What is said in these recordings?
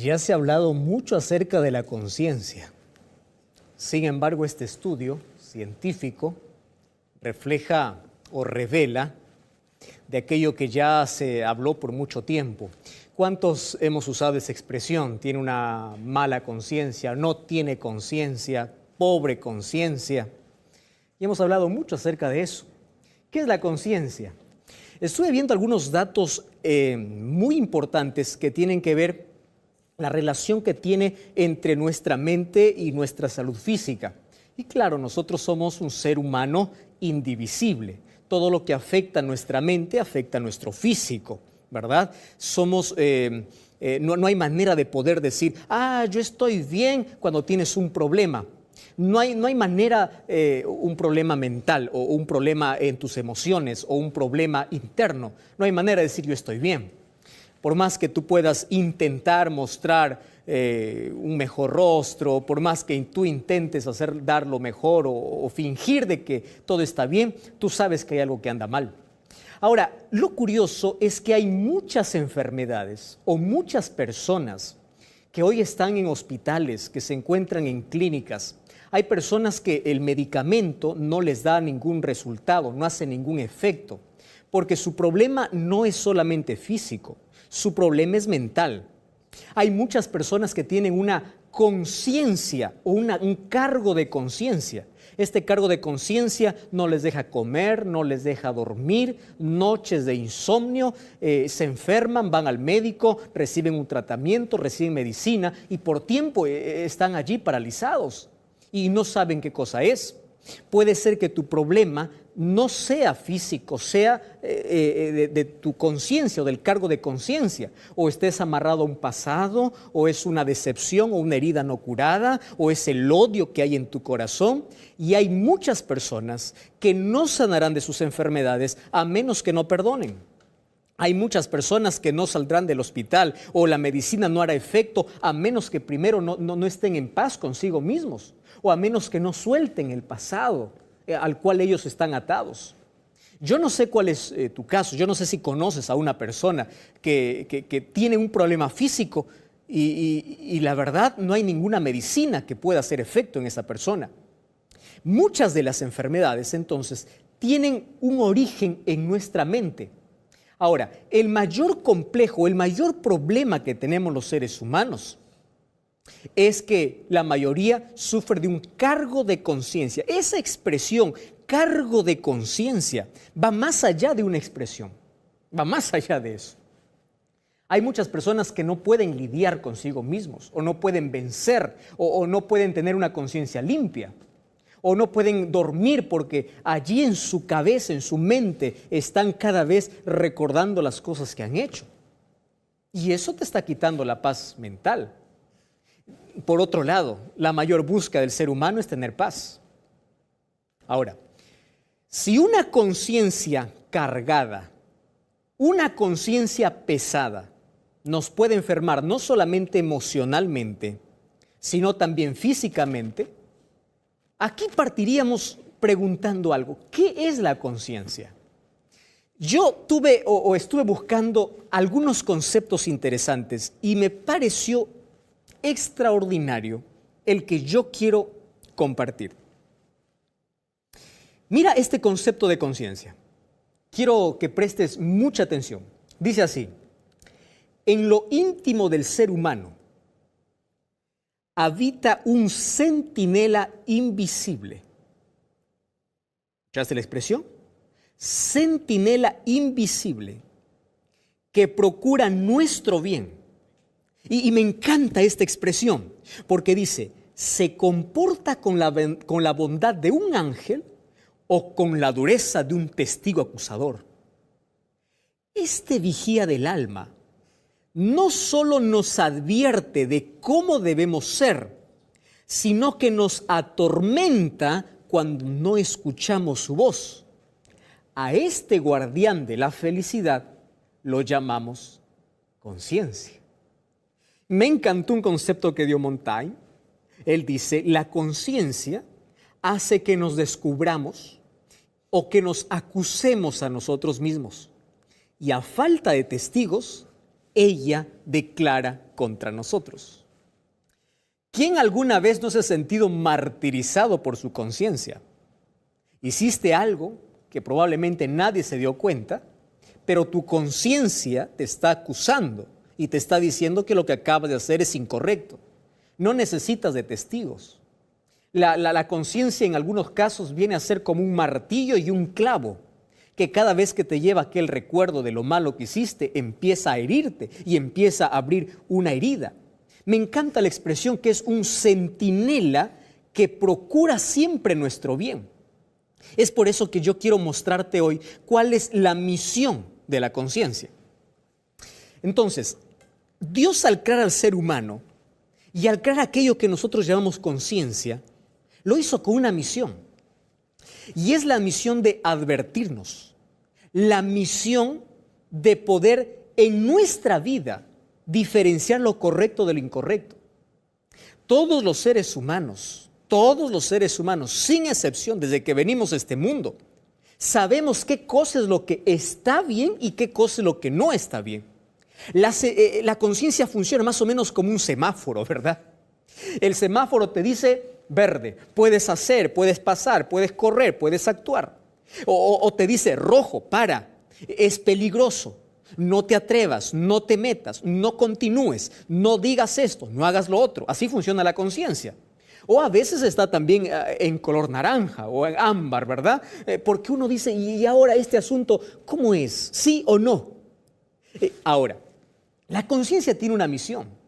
Ya se ha hablado mucho acerca de la conciencia. Sin embargo, este estudio científico refleja o revela de aquello que ya se habló por mucho tiempo. ¿Cuántos hemos usado esa expresión? Tiene una mala conciencia, no tiene conciencia, pobre conciencia. Y hemos hablado mucho acerca de eso. ¿Qué es la conciencia? Estuve viendo algunos datos muy importantes que tienen que ver la relación que tiene entre nuestra mente y nuestra salud física. Y claro, nosotros somos un ser humano indivisible. Todo lo que afecta a nuestra mente afecta a nuestro físico, ¿verdad? No hay manera de poder decir, yo estoy bien cuando tienes un problema. No hay manera, un problema mental o un problema en tus emociones o un problema interno. No hay manera de decir yo estoy bien. Por más que tú puedas intentar mostrar un mejor rostro, por más que tú intentes dar lo mejor o fingir de que todo está bien, tú sabes que hay algo que anda mal. Ahora, lo curioso es que hay muchas enfermedades o muchas personas que hoy están en hospitales, que se encuentran en clínicas. Hay personas que el medicamento no les da ningún resultado, no hace ningún efecto, porque su problema no es solamente físico, su problema es mental. Hay muchas personas que tienen una conciencia o un cargo de conciencia. Este cargo de conciencia no les deja comer, no les deja dormir, noches de insomnio, se enferman, van al médico, reciben un tratamiento, reciben medicina y por tiempo están allí paralizados y no saben qué cosa es. Puede ser que tu problema no sea físico, sea de tu conciencia o del cargo de conciencia, o estés amarrado a un pasado, o es una decepción o una herida no curada, o es el odio que hay en tu corazón. Y hay muchas personas que no sanarán de sus enfermedades a menos que no perdonen. Hay muchas personas que no saldrán del hospital o la medicina no hará efecto a menos que primero no estén en paz consigo mismos, o a menos que no suelten el pasado al cual ellos están atados. Yo no sé cuál es tu caso, yo no sé si conoces a una persona que tiene un problema físico y la verdad no hay ninguna medicina que pueda hacer efecto en esa persona. Muchas de las enfermedades entonces tienen un origen en nuestra mente. Ahora, el mayor complejo, el mayor problema que tenemos los seres humanos es que la mayoría sufre de un cargo de conciencia. Esa expresión, cargo de conciencia, va más allá de una expresión, va más allá de eso. Hay muchas personas que no pueden lidiar consigo mismos, o no pueden vencer, o no pueden tener una conciencia limpia, o no pueden dormir porque allí en su cabeza, en su mente, están cada vez recordando las cosas que han hecho. Y eso te está quitando la paz mental. Por otro lado, la mayor búsqueda del ser humano es tener paz. Ahora, si una conciencia cargada, una conciencia pesada, nos puede enfermar no solamente emocionalmente, sino también físicamente, aquí partiríamos preguntando algo. ¿Qué es la conciencia? Yo estuve buscando algunos conceptos interesantes y me pareció extraordinario el que yo quiero compartir. Mira este concepto de conciencia. Quiero que prestes mucha atención. Dice así: en lo íntimo del ser humano habita un centinela invisible. ¿Escuchaste la expresión? Centinela invisible que procura nuestro bien. Y me encanta esta expresión, porque dice, se comporta con la bondad de un ángel o con la dureza de un testigo acusador. Este vigía del alma no solo nos advierte de cómo debemos ser, sino que nos atormenta cuando no escuchamos su voz. A este guardián de la felicidad lo llamamos conciencia. Me encantó un concepto que dio Montaigne. Él dice, la conciencia hace que nos descubramos o que nos acusemos a nosotros mismos. Y a falta de testigos, ella declara contra nosotros. ¿Quién alguna vez no se ha sentido martirizado por su conciencia? Hiciste algo que probablemente nadie se dio cuenta, pero tu conciencia te está acusando y te está diciendo que lo que acabas de hacer es incorrecto. No necesitas de testigos. La conciencia en algunos casos viene a ser como un martillo y un clavo, que cada vez que te lleva aquel recuerdo de lo malo que hiciste, empieza a herirte y empieza a abrir una herida. Me encanta la expresión que es un centinela que procura siempre nuestro bien. Es por eso que yo quiero mostrarte hoy cuál es la misión de la conciencia. Entonces, Dios al crear al ser humano y al crear aquello que nosotros llamamos conciencia, lo hizo con una misión. Y es la misión de advertirnos, la misión de poder en nuestra vida diferenciar lo correcto de lo incorrecto. Todos los seres humanos, sin excepción, desde que venimos a este mundo, sabemos qué cosa es lo que está bien y qué cosa es lo que no está bien. La conciencia funciona más o menos como un semáforo, ¿verdad? El semáforo te dice verde, puedes hacer, puedes pasar, puedes correr, puedes actuar. O te dice rojo, para, es peligroso, no te atrevas, no te metas, no continúes, no digas esto, no hagas lo otro. Así funciona la conciencia. O a veces está también en color naranja o en ámbar, ¿verdad? Porque uno dice, ¿y ahora este asunto cómo es? ¿Sí o no? Ahora, la conciencia tiene una misión.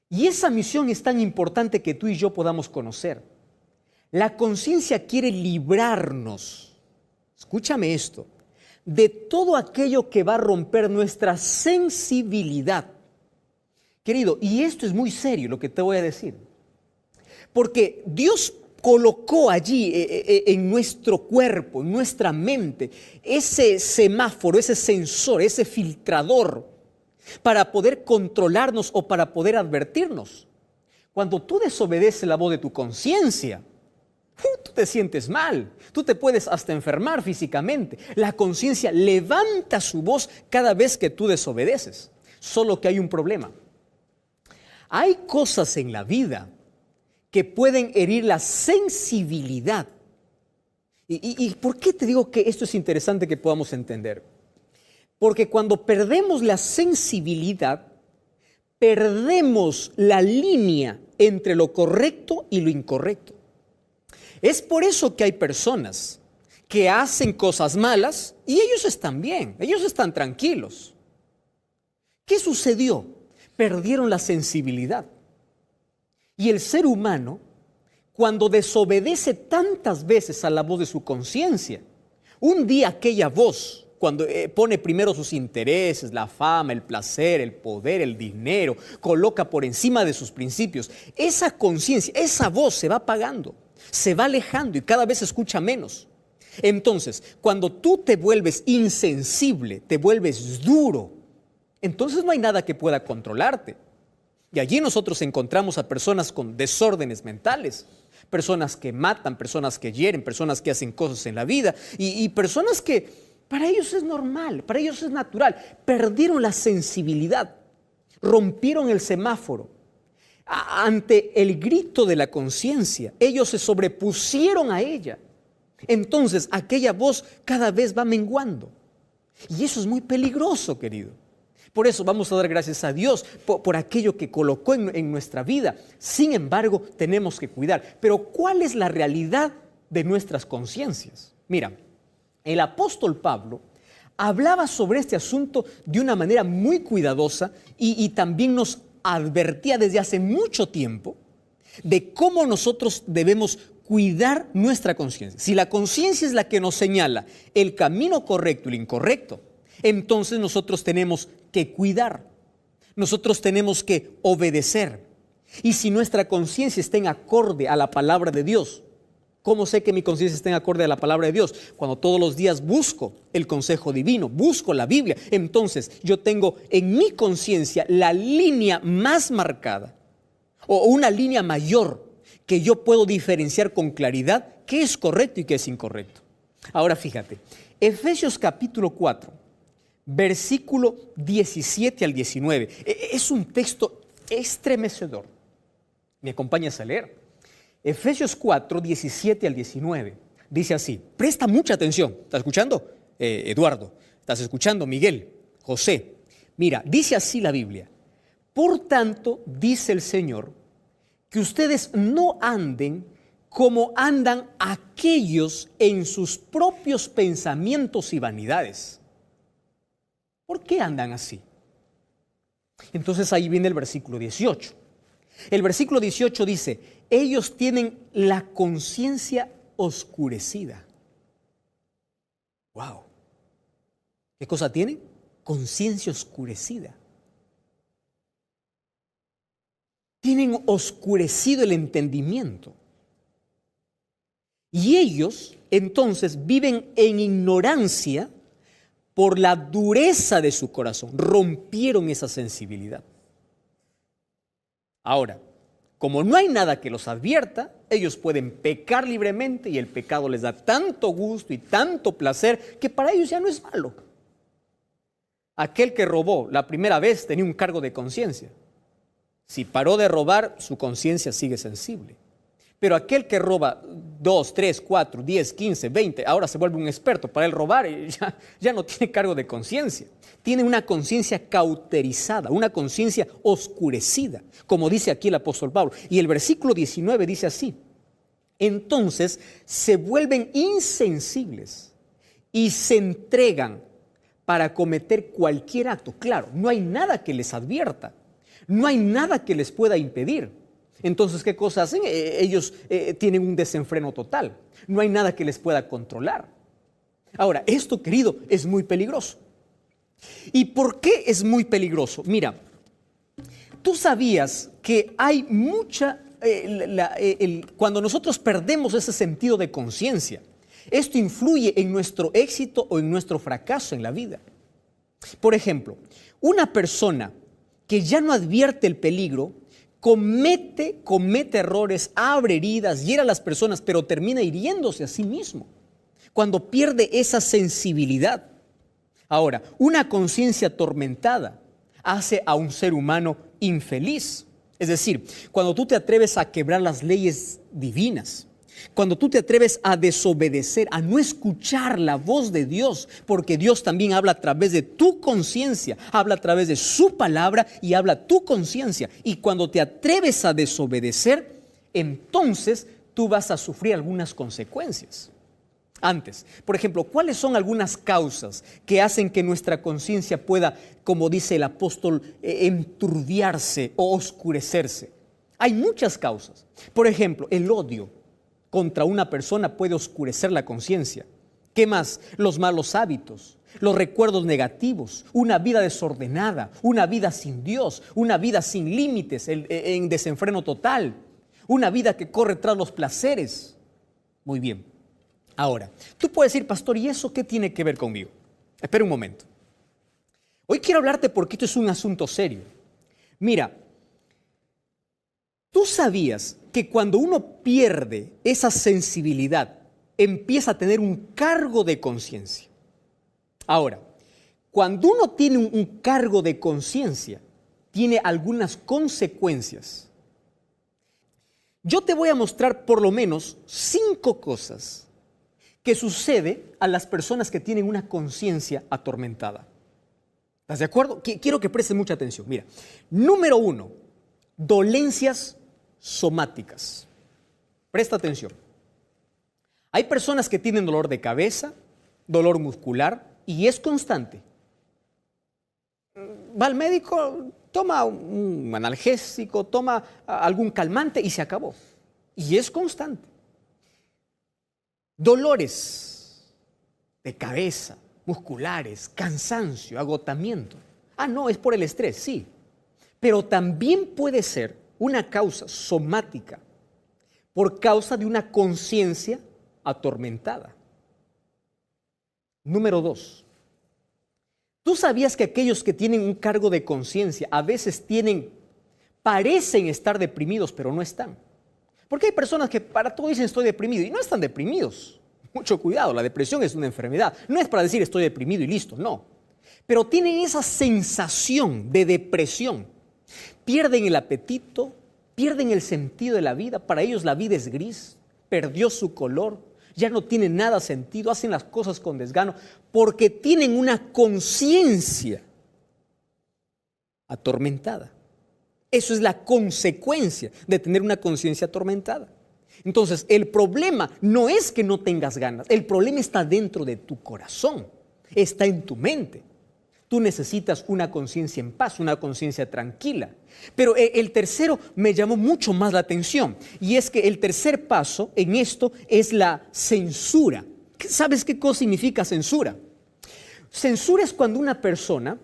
Y esa misión es tan importante que tú y yo podamos conocer. La conciencia quiere librarnos, escúchame esto, de todo aquello que va a romper nuestra sensibilidad. Querido, y esto es muy serio lo que te voy a decir. Porque Dios colocó allí en nuestro cuerpo, en nuestra mente, ese semáforo, ese sensor, ese filtrador para poder controlarnos o para poder advertirnos. Cuando tú desobedeces la voz de tu conciencia, tú te sientes mal, tú te puedes hasta enfermar físicamente. La conciencia levanta su voz cada vez que tú desobedeces. Solo que hay un problema. Hay cosas en la vida que pueden herir la sensibilidad. ¿Y por qué te digo que esto es interesante que podamos entender? Porque cuando perdemos la sensibilidad, perdemos la línea entre lo correcto y lo incorrecto. Es por eso que hay personas que hacen cosas malas y ellos están bien, ellos están tranquilos. ¿Qué sucedió? Perdieron la sensibilidad. Y el ser humano, cuando desobedece tantas veces a la voz de su conciencia, un día aquella voz, cuando pone primero sus intereses, la fama, el placer, el poder, el dinero, coloca por encima de sus principios, esa conciencia, esa voz se va apagando, se va alejando y cada vez se escucha menos. Entonces, cuando tú te vuelves insensible, te vuelves duro, entonces no hay nada que pueda controlarte. Y allí nosotros encontramos a personas con desórdenes mentales, personas que matan, personas que hieren, personas que hacen cosas en la vida y personas que para ellos es normal, para ellos es natural. Perdieron la sensibilidad, rompieron el semáforo. Ante el grito de la conciencia, ellos se sobrepusieron a ella. Entonces aquella voz cada vez va menguando. Y eso es muy peligroso, querido. Por eso vamos a dar gracias a Dios por aquello que colocó en nuestra vida. Sin embargo, tenemos que cuidar. Pero ¿cuál es la realidad de nuestras conciencias? Mira, el apóstol Pablo hablaba sobre este asunto de una manera muy cuidadosa y también nos advertía desde hace mucho tiempo de cómo nosotros debemos cuidar nuestra conciencia. Si la conciencia es la que nos señala el camino correcto y el incorrecto, entonces nosotros tenemos que cuidar, nosotros tenemos que obedecer. Y si nuestra conciencia está en acorde a la palabra de Dios, ¿cómo sé que mi conciencia está en acorde a la palabra de Dios? Cuando todos los días busco el consejo divino, busco la Biblia, entonces yo tengo en mi conciencia la línea más marcada o una línea mayor que yo puedo diferenciar con claridad qué es correcto y qué es incorrecto. Ahora fíjate, Efesios capítulo 4. versículo 17 al 19. Es un texto estremecedor. ¿Me acompañas a leer? Efesios 4, 17 al 19. Dice así, presta mucha atención. ¿Estás escuchando? Eduardo, ¿estás escuchando? Miguel, José. Mira, dice así la Biblia. Por tanto, dice el Señor, que ustedes no anden como andan aquellos en sus propios pensamientos y vanidades. ¿Por qué andan así? Entonces ahí viene el versículo 18. El versículo 18 dice, ellos tienen la conciencia oscurecida. ¡Wow! ¿Qué cosa tienen? Conciencia oscurecida. Tienen oscurecido el entendimiento. Y ellos entonces viven en ignorancia por la dureza de su corazón. Rompieron esa sensibilidad. Ahora, como no hay nada que los advierta, ellos pueden pecar libremente y el pecado les da tanto gusto y tanto placer que para ellos ya no es malo. Aquel que robó la primera vez tenía un cargo de conciencia. Si paró de robar, su conciencia sigue sensible. Pero aquel que roba 2, 3, 4, 10, 15, 20, ahora se vuelve un experto para él robar y ya no tiene cargo de conciencia. Tiene una conciencia cauterizada, una conciencia oscurecida, como dice aquí el apóstol Pablo. Y el versículo 19 dice así, entonces se vuelven insensibles y se entregan para cometer cualquier acto. Claro, no hay nada que les advierta, no hay nada que les pueda impedir. Entonces, ¿qué cosa hacen? Ellos tienen un desenfreno total. No hay nada que les pueda controlar. Ahora, esto, querido, es muy peligroso. ¿Y por qué es muy peligroso? Mira, tú sabías que hay mucha... cuando nosotros perdemos ese sentido de conciencia, esto influye en nuestro éxito o en nuestro fracaso en la vida. Por ejemplo, una persona que ya no advierte el peligro, comete errores, abre heridas, hiera a las personas, pero termina hiriéndose a sí mismo cuando pierde esa sensibilidad. Ahora, una conciencia atormentada hace a un ser humano infeliz. Es decir, cuando tú te atreves a quebrar las leyes divinas, cuando tú te atreves a desobedecer, a no escuchar la voz de Dios, porque Dios también habla a través de tu conciencia, habla a través de su palabra y habla a tu conciencia. Y cuando te atreves a desobedecer, entonces tú vas a sufrir algunas consecuencias. Antes, por ejemplo, ¿cuáles son algunas causas que hacen que nuestra conciencia pueda, como dice el apóstol, enturbiarse o oscurecerse? Hay muchas causas. Por ejemplo, el odio contra una persona puede oscurecer la conciencia. ¿Qué más? Los malos hábitos, los recuerdos negativos, una vida desordenada, una vida sin Dios, una vida sin límites, en desenfreno total, una vida que corre tras los placeres. Muy bien. Ahora, tú puedes decir, pastor, ¿y eso qué tiene que ver conmigo? Espera un momento. Hoy quiero hablarte porque esto es un asunto serio. Mira, ¿tú sabías que cuando uno pierde esa sensibilidad, empieza a tener un cargo de conciencia? Ahora, cuando uno tiene un cargo de conciencia, tiene algunas consecuencias. Yo te voy a mostrar por lo menos 5 cosas que sucede a las personas que tienen una conciencia atormentada. ¿Estás de acuerdo? Quiero que prestes mucha atención. Mira, número 1, dolencias somáticas. Presta atención. Hay personas que tienen dolor de cabeza, dolor muscular y es constante. Va al médico, toma un analgésico, toma algún calmante y se acabó. Y es constante. Dolores de cabeza, musculares, cansancio, agotamiento. No, es por el estrés, sí. Pero también puede ser una causa somática por causa de una conciencia atormentada. Número 2. ¿Tú sabías que aquellos que tienen un cargo de conciencia a veces parecen estar deprimidos, pero no están? Porque hay personas que para todo dicen estoy deprimido y no están deprimidos. Mucho cuidado, la depresión es una enfermedad. No es para decir estoy deprimido y listo, no. pero tienen esa sensación de depresión. Pierden el apetito, pierden el sentido de la vida. Para ellos la vida es gris, perdió su color, ya no tiene nada sentido, hacen las cosas con desgano porque tienen una conciencia atormentada. Eso es la consecuencia de tener una conciencia atormentada. Entonces, el problema no es que no tengas ganas, el problema está dentro de tu corazón, está en tu mente. Tú necesitas una conciencia en paz, una conciencia tranquila. Pero el tercero me llamó mucho más la atención, y es que el tercer paso en esto es la censura. ¿Sabes qué cosa significa censura? Censura es cuando una persona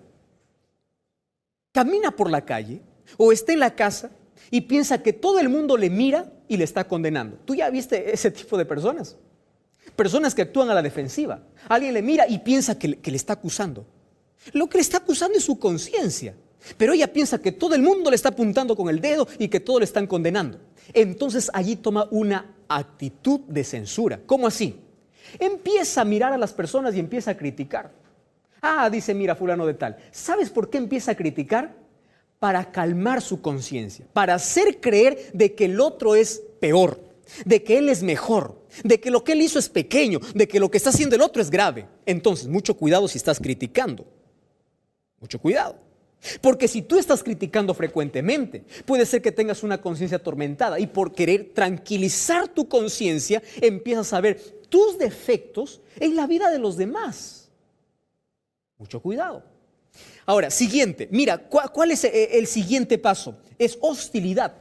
camina por la calle o está en la casa y piensa que todo el mundo le mira y le está condenando. ¿Tú ya viste ese tipo de personas? Personas que actúan a la defensiva. Alguien le mira y piensa que le está acusando. Lo que le está acusando es su conciencia. Pero ella piensa que todo el mundo le está apuntando con el dedo y que todos le están condenando. Entonces allí toma una actitud de censura. ¿Cómo así? Empieza a mirar a las personas y empieza a criticar. Dice, mira, fulano de tal. ¿Sabes por qué empieza a criticar? Para calmar su conciencia, para hacer creer de que el otro es peor, de que él es mejor, de que lo que él hizo es pequeño, de que lo que está haciendo el otro es grave. Entonces, mucho cuidado si estás criticando. Mucho cuidado. Porque si tú estás criticando frecuentemente, puede ser que tengas una conciencia atormentada y por querer tranquilizar tu conciencia, empiezas a ver tus defectos en la vida de los demás. Mucho cuidado. Ahora, siguiente, mira, ¿cuál es el siguiente paso? Es hostilidad.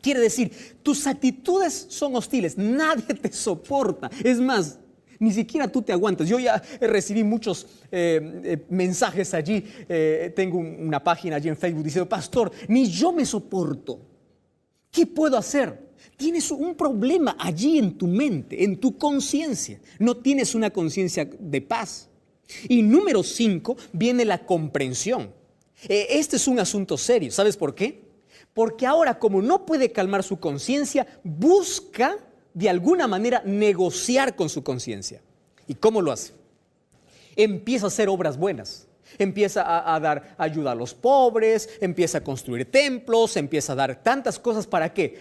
Quiere decir, tus actitudes son hostiles, nadie te soporta. Es más, ni siquiera tú te aguantas. Yo ya recibí muchos mensajes allí, tengo una página allí en Facebook diciendo, pastor, ni yo me soporto. ¿Qué puedo hacer? Tienes un problema allí en tu mente, en tu conciencia. No tienes una conciencia de paz. Y número 5 viene la comprensión. Este es un asunto serio. ¿Sabes por qué? Porque ahora, como no puede calmar su conciencia, busca de alguna manera negociar con su conciencia. ¿Y cómo lo hace? Empieza a hacer obras buenas. Empieza a dar ayuda a los pobres, empieza a construir templos, empieza a dar tantas cosas. ¿Para qué?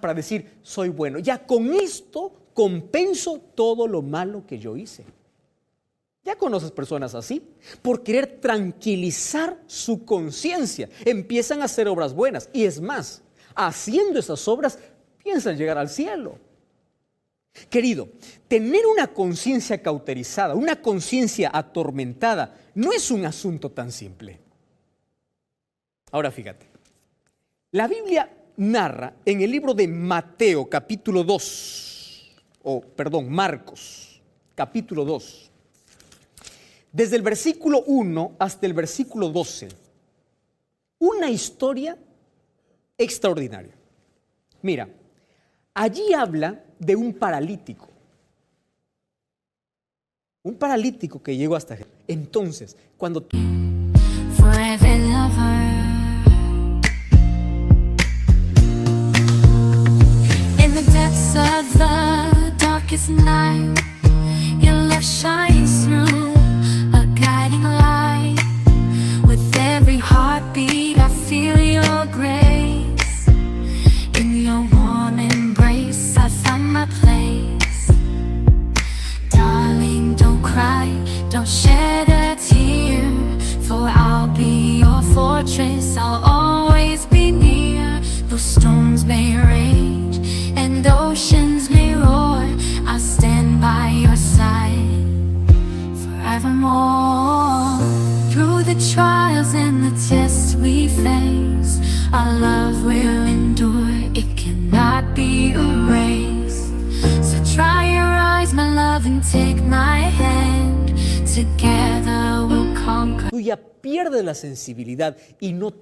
Para decir, soy bueno. Ya con esto compenso todo lo malo que yo hice. ¿Ya conoces personas así? Por querer tranquilizar su conciencia, empiezan a hacer obras buenas. Y es más, haciendo esas obras, piensan llegar al cielo. Querido, tener una conciencia cauterizada, una conciencia atormentada, no es un asunto tan simple. Ahora fíjate, la Biblia narra en el libro de Mateo, capítulo 2, Marcos, capítulo 2, desde el versículo 1 hasta el versículo 12, una historia extraordinaria. Mira, allí habla de un paralítico que llegó hasta Jesús. Entonces, cuando Forever lover. In the depths of the darkest night, your love shines through, a guiding light. With every heartbeat I feel your grace. In your warm embrace I found my place. Darling, don't cry, don't shed a tear, for I'll be your fortress, I'll always be near. Though storms may rage and oceans may roar, I'll stand by your side forevermore. Through the trials and the tests we face, our love will endure, it cannot be erased. So dry your eyes, my love, and take my hand. Together we'll conquer. tú ya pierdes la sensibilidad y no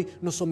hoy nos sometemos